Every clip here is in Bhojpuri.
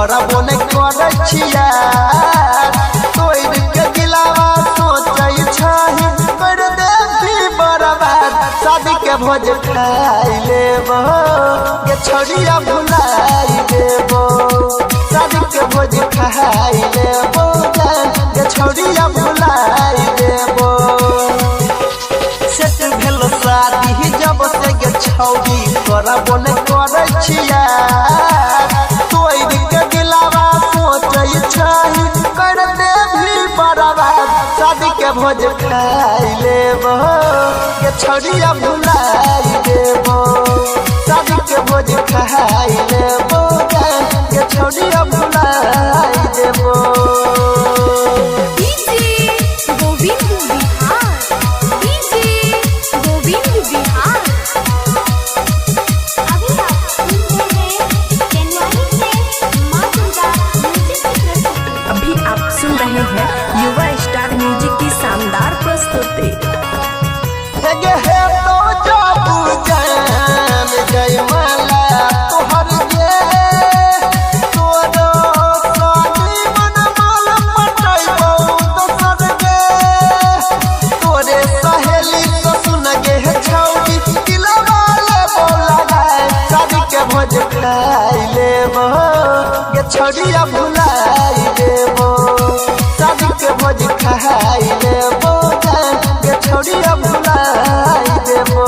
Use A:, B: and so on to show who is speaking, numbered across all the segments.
A: करबो ने करे छिया तोड़ के दिलावा सोचै छही कर दे भी बर्बाद शादी के भोज खाई लेबो ये छोड़िया भुलाई देबो शादी के भोज खाई लेबो ये छोड़िया भुलाई देबो सेट भेल शादी जब से गे छौरी करबो ने करे छिया तोड़ के दिलावा सोचै छही कर दे भी बर्बाद शादी के भोज खाई लेबो ये छोड़िया भुलाई देबो शादी के भोज खाई लेबो ये छोड़िया भुलाई देबो
B: अभी आप सुन रहे हैं युवा स्टार म्यूजिक की शानदार प्रस्तुति।
A: भोज खाई लेबो ये छोड़िया भुलाई देबो शादी के भोज खाई लेबो ये छोड़िया भुलाई देबो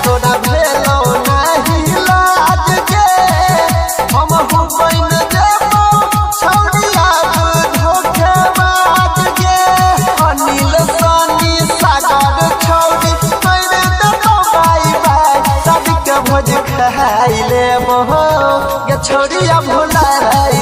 A: तोरा भेलो नहीं लाज गे हम बन देबो छौड़िया धोखेबाज गे अनिल सनी सागर छौड़ी कर देबो बाई बाई शादी के भोज खाई लेबो ये छोड़िया भुलाई